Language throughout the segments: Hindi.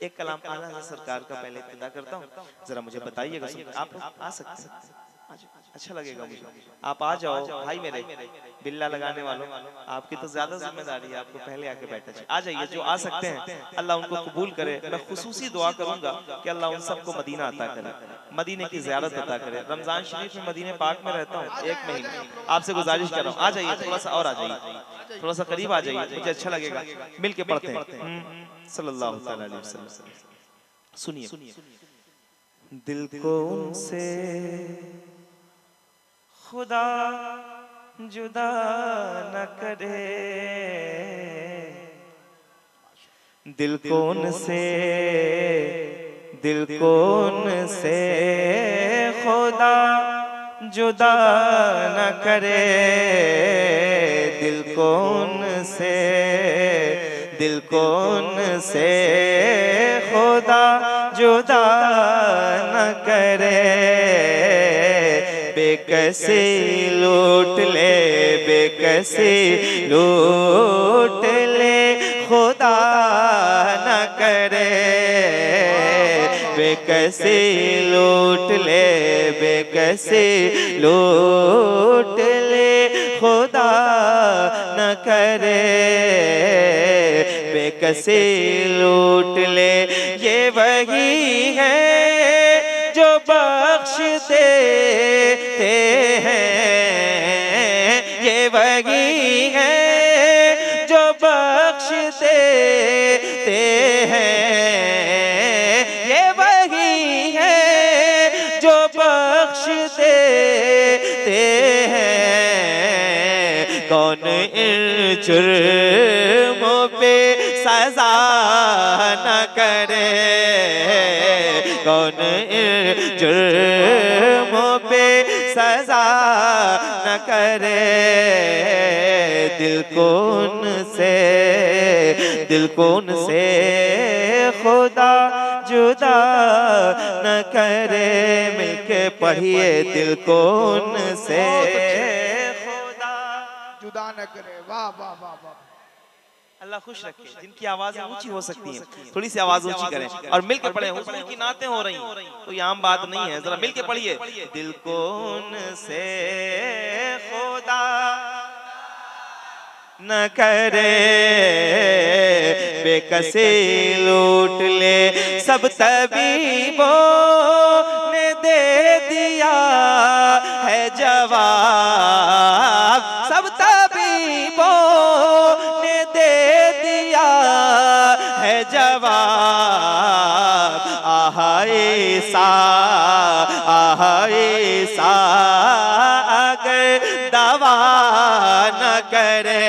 एक कलाम आला हज़रत सरकार का पहले इब्तिदा करता हूँ, जरा मुझे बताइएगा। आप आ सकते हैं, अच्छा लगेगा मुझे। आप आ जाओ भाई मेरे बिल्ला लगाने वालों, आपकी तो ज्यादा जिम्मेदारी है, आपको पहले आके बैठा चाहिए। आ जाइए जो आ सकते हैं, अल्लाह उनको कबूल करे। मैं खुसूसी दुआ करूंगा कि अल्लाह उन सबको मदीना अता करे, मदीने की ज़ियारत अता करे। रमजान शरीफ में मदीने पाक में रहता हूँ 1 महीने, आपसे गुजारिश कर रहा हूँ आ जाइए, थोड़ा सा और आ जाइए, थोड़ा सा करीब आ जाइए, मुझे अच्छा लगेगा। मिल के पढ़ते हैं सल्लल्लाहु अलैहि वसल्लम। सुनिए, दिल को उनसे खुदा जुदा न करे, दिल को उनसे खुदा जुदा न करे, दिल को उनसे खुदा जुदा न करे। बेकसी लूट ले, बेकसी लूट ले, खुदा न करे। बेकसी लूट ले, बेकसी लूट ले, खुदा न करे। बेकसी लूट ले, ये वही है जो बख्श देते हैं, ये वही है जो बख्श देते हैं, ये वही है जो बख्श देते हैं। कौन इन जुर्मों पे सजा न करे, कौन इन जुर्मों पे सजा न करे। दिल को उनसे खुदा जुदा न करे। मिलके पढ़िए, दिल को उनसे खुदा जुदा न करे। वाह वाह वाह वाह। अल्लाह खुश रखे। जिनकी आवाजें ऊंची हो सकती हैं, थोड़ी सी आवाज ऊंची करें और मिलकर पढ़ें। हुजूर की नातें हो रही हैं, कोई आम बात नहीं है, जरा मिलकर पढ़िए। दिल को उनसे खुदा न करे, बेकसी लूट ले, सब तबीबों ने दे दिया है जवाब, सब तबीबों ने दे दिया है जवाब। आहा अगर दवा न करे,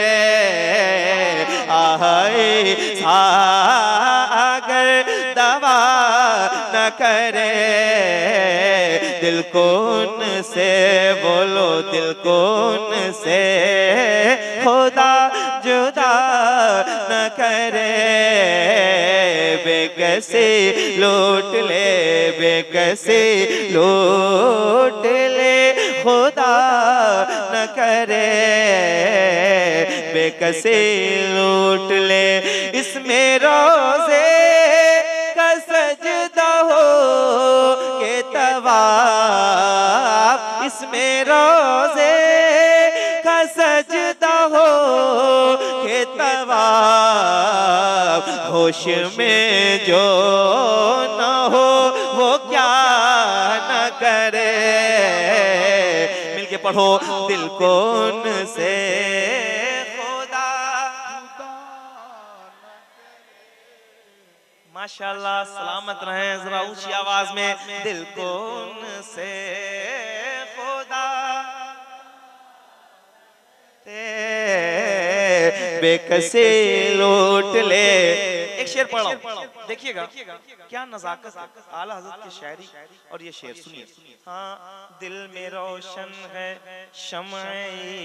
अगर दवा न करे। दिल को उनसे बोलो, दिल को उनसे खुदा जुदा न करे। बेकसी लूट ले, बेकसी लूट ले, खुदा न करे। बेकसी लूट ले, इसमें रोज़े का सजदा हो के तवाफ, इसमें रोज़े का सजदा हो के तवाफ। होश में जो न हो वो क्या न करे। मिलके पढ़ो, दिल को उनसे माशाल्लाह। सलामत रहें, जरा ऊंची आवाज में, दिल को उनसे खुदा बेकसी लूट ले। एक शेर पढ़ो, देखिएगा क्या नजाकत है आला हज़रत की शायरी। और ये शेर सुनिए। हाँ, दिल में रोशन है शम्अ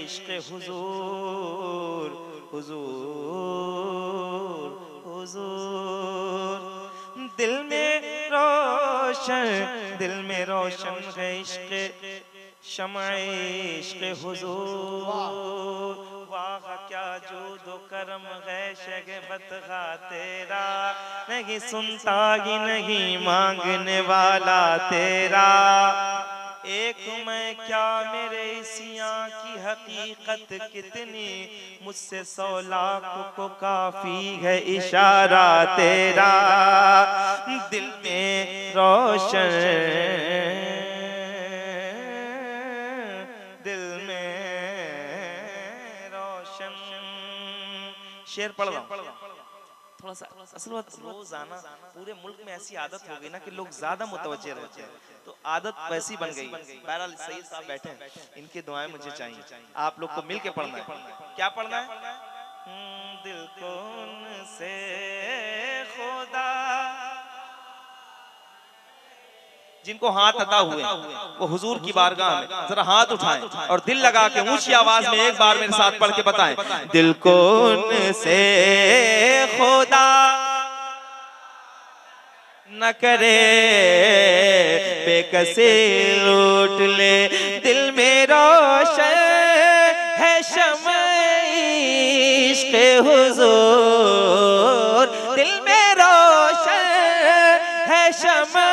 इश्क़ हुजूर, हुजूर, हुजूर। दिल में रोशन है इश्क़ शम्अ इश्क़ हुजूर। वाह क्या जो जूदो करम है शगबत खा तेरा, नहीं सुनता ही नहीं मांगने वाला तेरा। एक मैं क्या मेरे इसियां की हकीकत कितनी, मुझसे 100 लाख को काफी है इशारा तेरा। दिल में रोशन, दिल में रोशन। शेर पढ़ रहा हूं थोड़ा सा। असल बात रोजाना पूरे मुल्क में ऐसी आदत हो गई ना कि लोग ज्यादा मुतवज्जे रहते हैं, तो आदत वैसी बन गई। बहरहाल सईद साहब बैठे हैं, इनकी दुआएं मुझे चाहिए। आप लोग को मिल के पढ़ना है। क्या पढ़ना है? दिल को उनसे खुदा, जिनको हाथ अता हुए वो हुजूर की बारगाह में जरा हाथ उठाएं और दिल लगा के ऊंची आवाज में एक बार मेरे साथ पढ़ के बताएं। दिल को उनसे खुदा न करे, बेकसे लूट ले। दिल में रोशन है शम्अ इश्क़ हुजूर, दिल में रोशन है शम्अ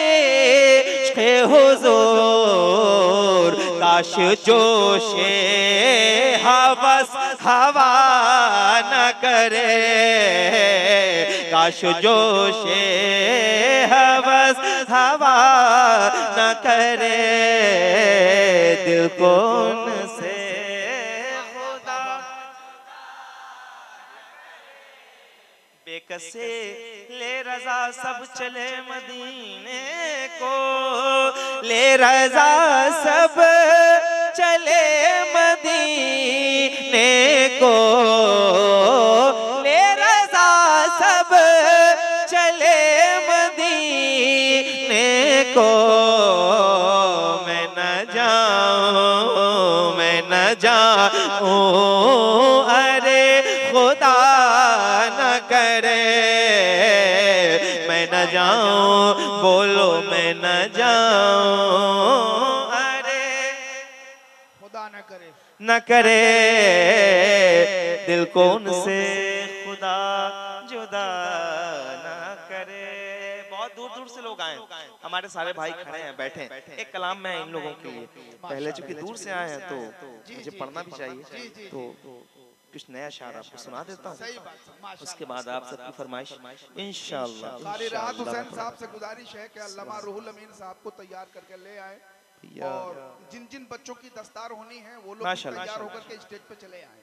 इश्क़ हुजूर। काश जोशे हवस हवा न करे, काश जोशे हवस हवा न करे। दिल को उनसे खुदा बेकसे ले रजा सब चले मदीने को, ले रजा सब चले मदीने को, ले रजा सब चले मदीने को। मैं न जाऊं, मैं न जाऊं, अरे खुदा न करे। मैं न जाऊं, बोलो मैं न जाऊं, अरे खुदा न करे, न करे। दिल को उनसे खुदा जुदा न करे। बहुत दूर दूर से लोग आए, हमारे सारे भाई खड़े हैं, बैठे हैं। एक कलाम मैं इन लोगों के लिए, पहले चूंकि दूर से आए हैं तो मुझे पढ़ना भी चाहिए, तो कुछ नया शायर आपको सुना देता हूँ। सही बात है, माशाअल्लाह। उसके बाद आप सबकी फरमाइश इंशाअल्लाह। कारी राहत हुसैन साहब से गुजारिश है कि अल्लामा रूहुल अमीन साहब को तैयार करके ले आए, और जिन जिन बच्चों की दस्तार होनी है वो लोग माशाअल्लाह। तैयार होकर के स्टेज पे चले आए।